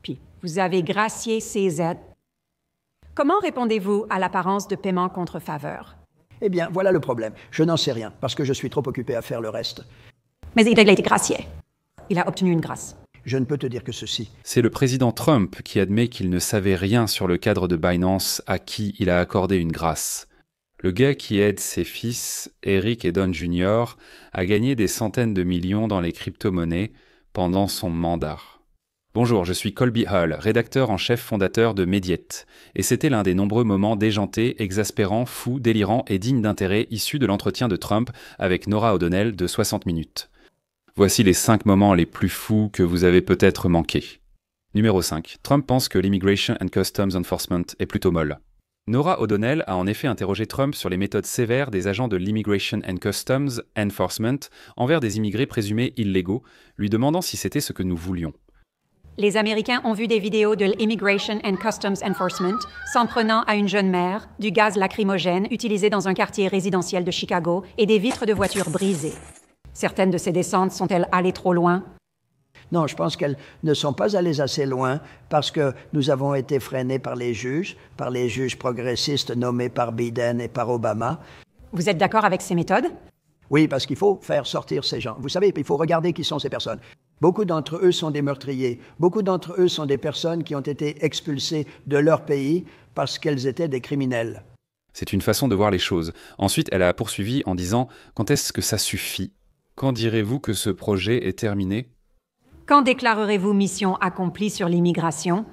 Puis, vous avez gracié CZ. Comment répondez-vous à l'apparence de paiement contre faveur? Eh bien, voilà le problème. Je n'en sais rien, parce que je suis trop occupé à faire le reste. Mais il a été gracié. Il a obtenu une grâce. Je ne peux te dire que ceci. C'est le président Trump qui admet qu'il ne savait rien sur le cadre de Binance à qui il a accordé une grâce. Le gars qui aide ses fils, Eric et Don Jr., a gagné des centaines de millions dans les crypto-monnaies pendant son mandat. Bonjour, je suis Colby Hull, rédacteur en chef fondateur de Mediate, et c'était l'un des nombreux moments déjantés, exaspérants, fous, délirants et dignes d'intérêt issus de l'entretien de Trump avec Norah O'Donnell de 60 minutes. Voici les 5 moments les plus fous que vous avez peut-être manqués. Numéro 5. Trump pense que l'Immigration and Customs Enforcement est plutôt molle. Norah O'Donnell a en effet interrogé Trump sur les méthodes sévères des agents de l'Immigration and Customs Enforcement envers des immigrés présumés illégaux, lui demandant si c'était ce que nous voulions. Les Américains ont vu des vidéos de l'Immigration and Customs Enforcement s'en prenant à une jeune mère, du gaz lacrymogène utilisé dans un quartier résidentiel de Chicago et des vitres de voitures brisées. Certaines de ces descentes sont-elles allées trop loin? Non, je pense qu'elles ne sont pas allées assez loin parce que nous avons été freinés par les juges progressistes nommés par Biden et par Obama. Vous êtes d'accord avec ces méthodes? Oui, parce qu'il faut faire sortir ces gens. Vous savez, il faut regarder qui sont ces personnes. Beaucoup d'entre eux sont des meurtriers. Beaucoup d'entre eux sont des personnes qui ont été expulsées de leur pays parce qu'elles étaient des criminels. C'est une façon de voir les choses. Ensuite, elle a poursuivi en disant « Quand est-ce que ça suffit ? Quand direz-vous que ce projet est terminé ?» Quand déclarerez-vous mission accomplie sur l'immigration?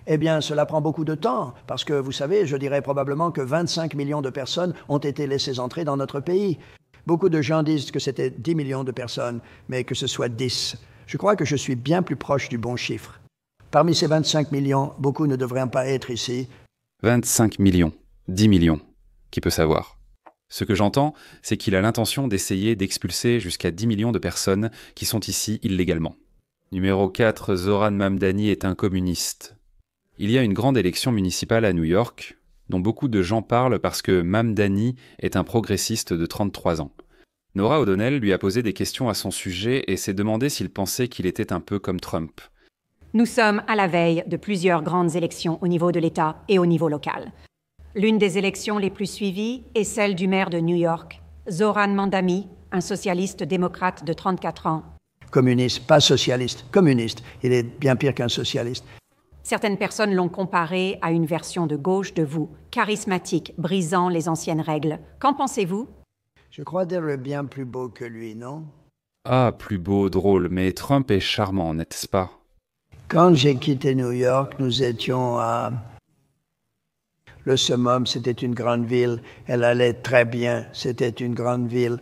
Eh bien, cela prend beaucoup de temps, parce que, vous savez, je dirais probablement que 25 millions de personnes ont été laissées entrer dans notre pays. Beaucoup de gens disent que c'était 10 millions de personnes, mais que ce soit 10. Je crois que je suis bien plus proche du bon chiffre. Parmi ces 25 millions, beaucoup ne devraient pas être ici. 25 millions, 10 millions, qui peut savoir? Ce que j'entends, c'est qu'il a l'intention d'essayer d'expulser jusqu'à 10 millions de personnes qui sont ici illégalement. Numéro 4, Zohran Mamdani est un communiste. Il y a une grande élection municipale à New York, dont beaucoup de gens parlent parce que Mamdani est un progressiste de 33 ans. Norah O'Donnell lui a posé des questions à son sujet et s'est demandé s'il pensait qu'il était un peu comme Trump. Nous sommes à la veille de plusieurs grandes élections au niveau de l'État et au niveau local. L'une des élections les plus suivies est celle du maire de New York, Zohran Mamdani, un socialiste démocrate de 34 ans. Communiste, pas socialiste, communiste. Il est bien pire qu'un socialiste. Certaines personnes l'ont comparé à une version de gauche de vous, charismatique, brisant les anciennes règles. Qu'en pensez-vous? Je crois d'être bien plus beau que lui, non? Ah, plus beau, drôle, mais Trump est charmant, n'est-ce pas? Quand j'ai quitté New York, nous étions à... Le summum, c'était une grande ville. Elle allait très bien. C'était une grande ville.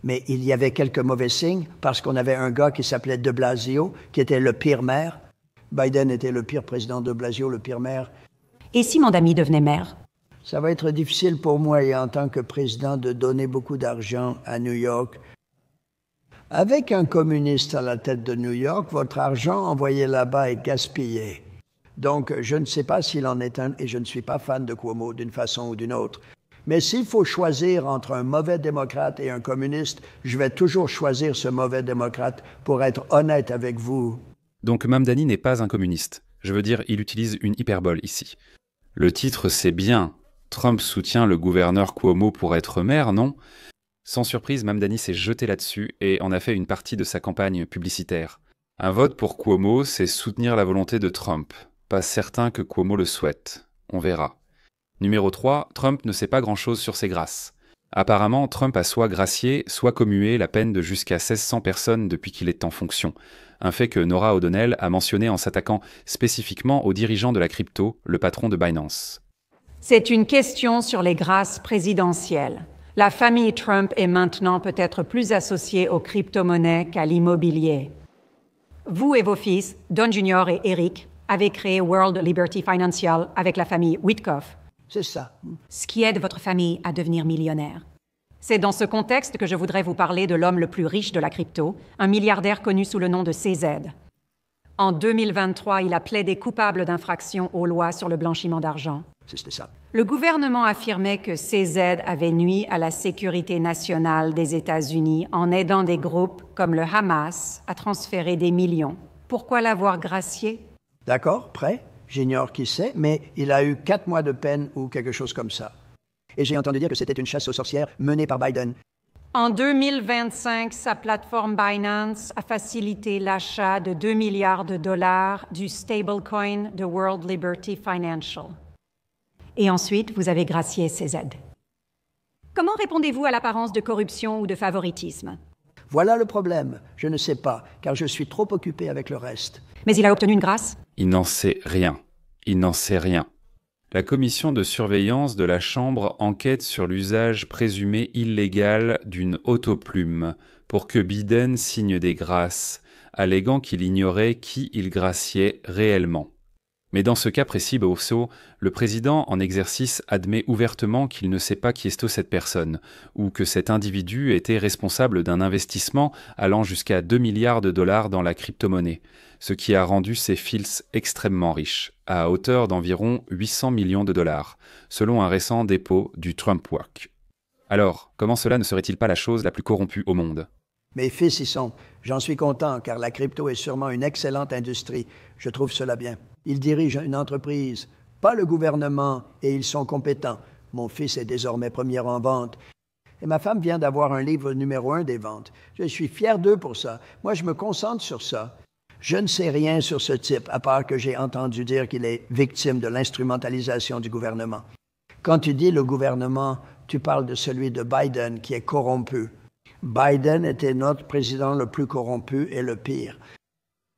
Mais il y avait quelques mauvais signes parce qu'on avait un gars qui s'appelait de Blasio, qui était le pire maire. Biden était le pire président, de Blasio, le pire maire. Et si Mamdani devenait maire? Ça va être difficile pour moi, et en tant que président, de donner beaucoup d'argent à New York. Avec un communiste à la tête de New York, votre argent envoyé là-bas est gaspillé. Donc, je ne sais pas s'il en est un, et je ne suis pas fan de Cuomo d'une façon ou d'une autre. Mais s'il faut choisir entre un mauvais démocrate et un communiste, je vais toujours choisir ce mauvais démocrate pour être honnête avec vous. Donc Mamdani n'est pas un communiste. Je veux dire, il utilise une hyperbole ici. Le titre, c'est bien. Trump soutient le gouverneur Cuomo pour être maire, non? Sans surprise, Mamdani s'est jeté là-dessus et en a fait une partie de sa campagne publicitaire. Un vote pour Cuomo, c'est soutenir la volonté de Trump. Pas certain que Cuomo le souhaite. On verra. Numéro 3, Trump ne sait pas grand-chose sur ses grâces. Apparemment, Trump a soit gracié, soit commué la peine de jusqu'à 1600 personnes depuis qu'il est en fonction. Un fait que Norah O'Donnell a mentionné en s'attaquant spécifiquement au dirigeant de la crypto, le patron de Binance. C'est une question sur les grâces présidentielles. La famille Trump est maintenant peut-être plus associée aux crypto-monnaies qu'à l'immobilier. Vous et vos fils, Don Jr. et Eric, avez créé World Liberty Financial avec la famille Witkoff. C'est ça. Ce qui aide votre famille à devenir millionnaire. C'est dans ce contexte que je voudrais vous parler de l'homme le plus riche de la crypto, un milliardaire connu sous le nom de CZ. En 2023, il a plaidé coupable d'infraction aux lois sur le blanchiment d'argent. C'était ça. Le gouvernement affirmait que CZ avait nui à la sécurité nationale des États-Unis en aidant des groupes comme le Hamas à transférer des millions. Pourquoi l'avoir gracié? D'accord, prêt? J'ignore qui c'est, mais il a eu 4 mois de peine ou quelque chose comme ça. Et j'ai entendu dire que c'était une chasse aux sorcières menée par Biden. En 2025, sa plateforme Binance a facilité l'achat de 2 milliards de dollars du stablecoin de World Liberty Financial. Et ensuite, vous avez gracié ces aides. Comment répondez-vous à l'apparence de corruption ou de favoritisme? Voilà le problème. Je ne sais pas, car je suis trop occupé avec le reste. Mais il a obtenu une grâce? Il n'en sait rien. Il n'en sait rien. La commission de surveillance de la Chambre enquête sur l'usage présumé illégal d'une autoplume pour que Biden signe des grâces, alléguant qu'il ignorait qui il graciait réellement. Mais dans ce cas précis, Bourseau, le président en exercice admet ouvertement qu'il ne sait pas qui est cette personne, ou que cet individu était responsable d'un investissement allant jusqu'à 2 milliards de dollars dans la crypto-monnaie, ce qui a rendu ces fils extrêmement riches, à hauteur d'environ 800 millions de dollars, selon un récent dépôt du Trump Work. Alors, comment cela ne serait-il pas la chose la plus corrompue au monde? Mes fils y sont. J'en suis content, car la crypto est sûrement une excellente industrie. Je trouve cela bien. Ils dirigent une entreprise, pas le gouvernement, et ils sont compétents. Mon fils est désormais premier en vente. Et ma femme vient d'avoir un livre numéro 1 des ventes. Je suis fier d'eux pour ça. Moi, je me concentre sur ça. Je ne sais rien sur ce type, à part que j'ai entendu dire qu'il est victime de l'instrumentalisation du gouvernement. Quand tu dis le gouvernement, tu parles de celui de Biden qui est corrompu. Biden était notre président le plus corrompu et le pire.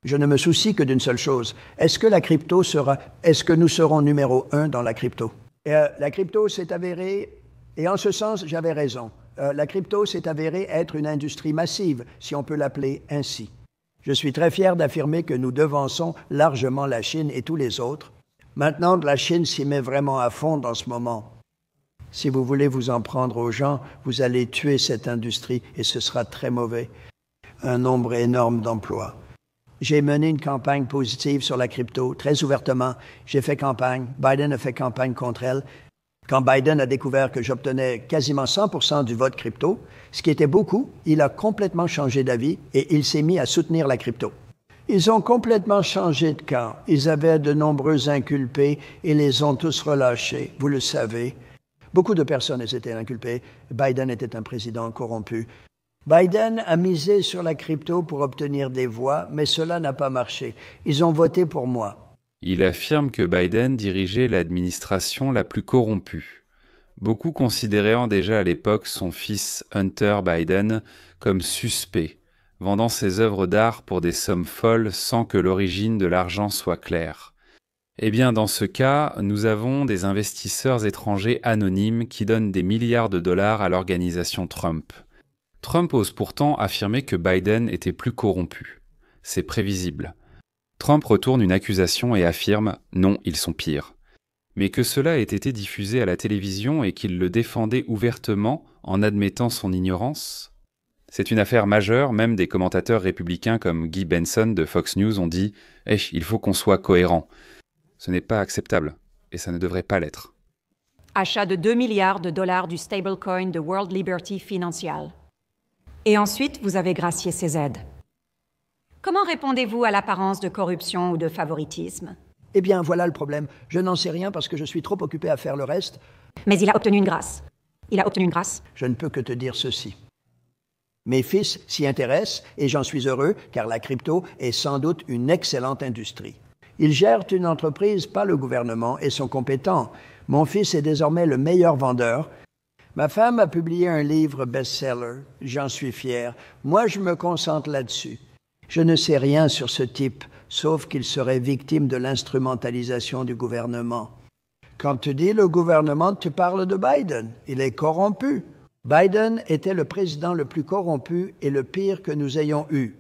Je ne me soucie que d'une seule chose. Est-ce que nous serons numéro 1 dans la crypto? La crypto s'est avérée, et en ce sens, j'avais raison. La crypto s'est avérée être une industrie massive, si on peut l'appeler ainsi. Je suis très fier d'affirmer que nous devançons largement la Chine et tous les autres. Maintenant, la Chine s'y met vraiment à fond dans ce moment. Si vous voulez vous en prendre aux gens, vous allez tuer cette industrie et ce sera très mauvais. Un nombre énorme d'emplois. J'ai mené une campagne positive sur la crypto, très ouvertement. J'ai fait campagne. Biden a fait campagne contre elle. Quand Biden a découvert que j'obtenais quasiment 100% du vote crypto, ce qui était beaucoup, il a complètement changé d'avis et il s'est mis à soutenir la crypto. Ils ont complètement changé de camp. Ils avaient de nombreux inculpés et les ont tous relâchés, vous le savez. Beaucoup de personnes étaient inculpées. Biden était un président corrompu. Biden a misé sur la crypto pour obtenir des voix, mais cela n'a pas marché. Ils ont voté pour moi. Il affirme que Biden dirigeait l'administration la plus corrompue. Beaucoup considérant déjà à l'époque son fils Hunter Biden comme suspect, vendant ses œuvres d'art pour des sommes folles sans que l'origine de l'argent soit claire. Eh bien, dans ce cas, nous avons des investisseurs étrangers anonymes qui donnent des milliards de dollars à l'organisation Trump. Trump ose pourtant affirmer que Biden était plus corrompu. C'est prévisible. Trump retourne une accusation et affirme « non, ils sont pires ». Mais que cela ait été diffusé à la télévision et qu'il le défendait ouvertement en admettant son ignorance? C'est une affaire majeure, même des commentateurs républicains comme Guy Benson de Fox News ont dit « il faut qu'on soit cohérent ». Ce n'est pas acceptable, et ça ne devrait pas l'être. Achat de 2 milliards de dollars du stablecoin de World Liberty Financial. Et ensuite, vous avez gracié ces aides. Comment répondez-vous à l'apparence de corruption ou de favoritisme? Eh bien, voilà le problème. Je n'en sais rien parce que je suis trop occupé à faire le reste. Mais il a obtenu une grâce. Il a obtenu une grâce. Je ne peux que te dire ceci. Mes fils s'y intéressent et j'en suis heureux car la crypto est sans doute une excellente industrie. Ils gèrent une entreprise, pas le gouvernement, et sont compétents. Mon fils est désormais le meilleur vendeur. Ma femme a publié un livre best-seller. J'en suis fier. Moi, je me concentre là-dessus. Je ne sais rien sur ce type, sauf qu'il serait victime de l'instrumentalisation du gouvernement. Quand tu dis le gouvernement, tu parles de Biden. Il est corrompu. Biden était le président le plus corrompu et le pire que nous ayons eu.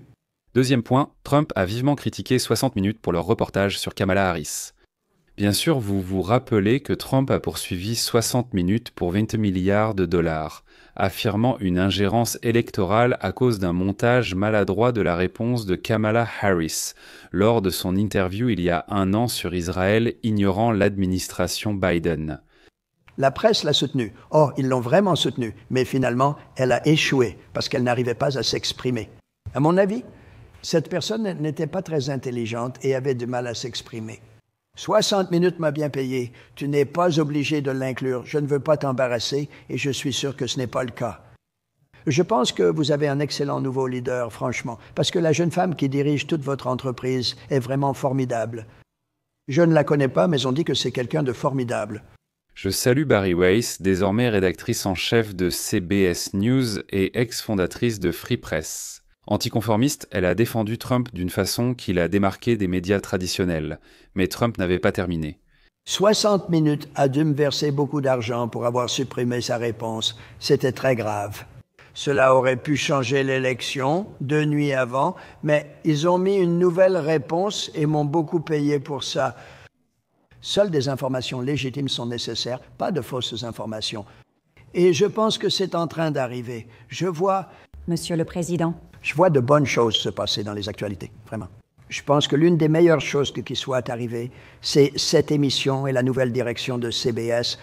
Deuxième point, Trump a vivement critiqué 60 minutes pour leur reportage sur Kamala Harris. Bien sûr, vous vous rappelez que Trump a poursuivi 60 minutes pour 20 milliards de dollars, affirmant une ingérence électorale à cause d'un montage maladroit de la réponse de Kamala Harris lors de son interview il y a 1 an sur Israël, ignorant l'administration Biden. La presse l'a soutenue. Oh, ils l'ont vraiment soutenue, mais finalement, elle a échoué parce qu'elle n'arrivait pas à s'exprimer. À mon avis, Cette personne n'était pas très intelligente et avait du mal à s'exprimer. 60 minutes m'a bien payé. Tu n'es pas obligé de l'inclure. Je ne veux pas t'embarrasser et je suis sûr que ce n'est pas le cas. Je pense que vous avez un excellent nouveau leader, franchement, parce que la jeune femme qui dirige toute votre entreprise est vraiment formidable. Je ne la connais pas, mais on dit que c'est quelqu'un de formidable. Je salue Bari Weiss, désormais rédactrice en chef de CBS News et ex-fondatrice de Free Press. Anticonformiste, elle a défendu Trump d'une façon qui l'a démarqué des médias traditionnels. Mais Trump n'avait pas terminé. 60 minutes a dû me verser beaucoup d'argent pour avoir supprimé sa réponse. C'était très grave. Cela aurait pu changer l'élection 2 nuits avant, mais ils ont mis une nouvelle réponse et m'ont beaucoup payé pour ça. Seules des informations légitimes sont nécessaires, pas de fausses informations. Et je pense que c'est en train d'arriver. Monsieur le Président. Je vois de bonnes choses se passer dans les actualités, vraiment. Je pense que l'une des meilleures choses qui soit arrivée, c'est cette émission et la nouvelle direction de CBS.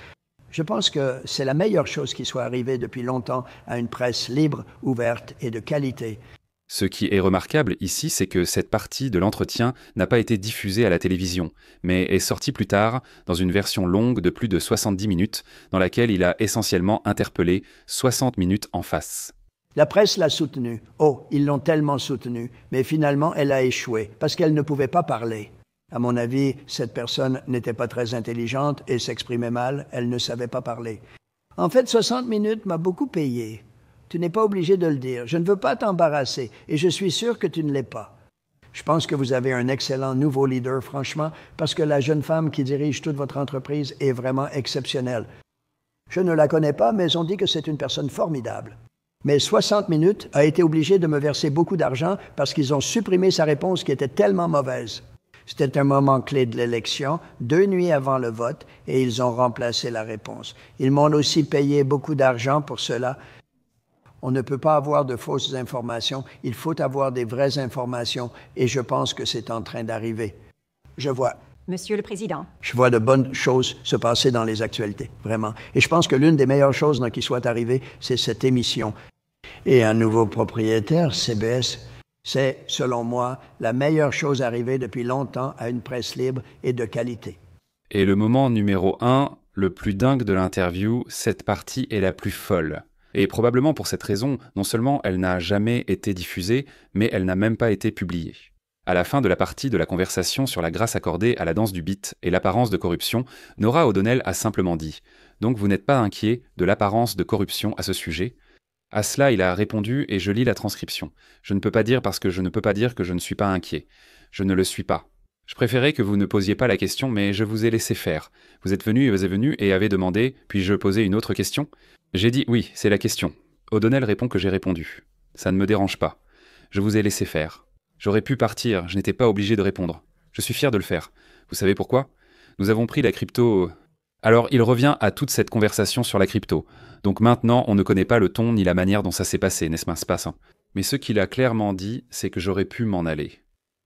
Je pense que c'est la meilleure chose qui soit arrivée depuis longtemps à une presse libre, ouverte et de qualité. Ce qui est remarquable ici, c'est que cette partie de l'entretien n'a pas été diffusée à la télévision, mais est sortie plus tard dans une version longue de plus de 70 minutes, dans laquelle il a essentiellement interpellé 60 minutes en face. La presse l'a soutenue. Oh, ils l'ont tellement soutenue. Mais finalement, elle a échoué parce qu'elle ne pouvait pas parler. À mon avis, cette personne n'était pas très intelligente et s'exprimait mal. Elle ne savait pas parler. En fait, 60 minutes m'a beaucoup payé. Tu n'es pas obligé de le dire. Je ne veux pas t'embarrasser et je suis sûr que tu ne l'es pas. Je pense que vous avez un excellent nouveau leader, franchement, parce que la jeune femme qui dirige toute votre entreprise est vraiment exceptionnelle. Je ne la connais pas, mais on dit que c'est une personne formidable. Mais 60 minutes a été obligé de me verser beaucoup d'argent parce qu'ils ont supprimé sa réponse qui était tellement mauvaise. C'était un moment clé de l'élection, 2 nuits avant le vote, et ils ont remplacé la réponse. Ils m'ont aussi payé beaucoup d'argent pour cela. On ne peut pas avoir de fausses informations, il faut avoir des vraies informations, et je pense que c'est en train d'arriver. Je vois de bonnes choses se passer dans les actualités, vraiment. Et je pense que l'une des meilleures choses qui soit arrivée, c'est cette émission. Et un nouveau propriétaire, CBS, c'est, selon moi, la meilleure chose arrivée depuis longtemps à une presse libre et de qualité. Et le moment numéro 1, le plus dingue de l'interview, cette partie est la plus folle. Et probablement pour cette raison, non seulement elle n'a jamais été diffusée, mais elle n'a même pas été publiée. À la fin de la partie de la conversation sur la grâce accordée à la danse du beat et l'apparence de corruption, Norah O'Donnell a simplement dit « Donc vous n'êtes pas inquiet de l'apparence de corruption à ce sujet ?» À cela, il a répondu et je lis la transcription. « Je ne peux pas dire parce que je ne peux pas dire que je ne suis pas inquiet. Je ne le suis pas. Je préférais que vous ne posiez pas la question, mais je vous ai laissé faire. Vous êtes venu et avez demandé « Puis-je poser une autre question ?» J'ai dit « Oui, c'est la question. » O'Donnell répond que j'ai répondu. Ça ne me dérange pas. Je vous ai laissé faire. J'aurais pu partir, je n'étais pas obligé de répondre. Je suis fier de le faire. Vous savez pourquoi ? Nous avons pris la crypto... Alors, il revient à toute cette conversation sur la crypto. Donc maintenant, on ne connaît pas le ton ni la manière dont ça s'est passé, n'est-ce pas ça ? Mais ce qu'il a clairement dit, c'est que j'aurais pu m'en aller.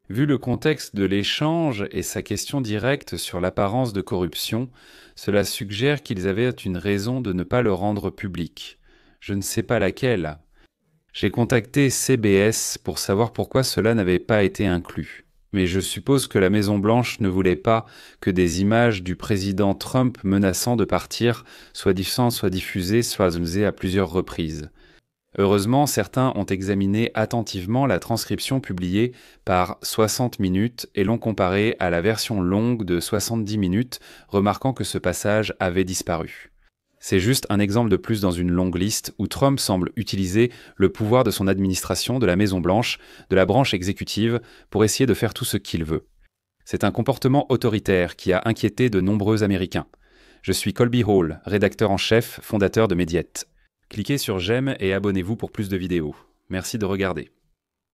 Vu le contexte de l'échange et sa question directe sur l'apparence de corruption, cela suggère qu'ils avaient une raison de ne pas le rendre public. Je ne sais pas laquelle. J'ai contacté CBS pour savoir pourquoi cela n'avait pas été inclus. Mais je suppose que la Maison-Blanche ne voulait pas que des images du président Trump menaçant de partir soient diffusées à plusieurs reprises. Heureusement, certains ont examiné attentivement la transcription publiée par 60 minutes et l'ont comparée à la version longue de 70 minutes, remarquant que ce passage avait disparu. C'est juste un exemple de plus dans une longue liste où Trump semble utiliser le pouvoir de son administration, de la Maison-Blanche, de la branche exécutive, pour essayer de faire tout ce qu'il veut. C'est un comportement autoritaire qui a inquiété de nombreux Américains. Je suis Colby Hall, rédacteur en chef, fondateur de Mediaite. Cliquez sur j'aime et abonnez-vous pour plus de vidéos. Merci de regarder.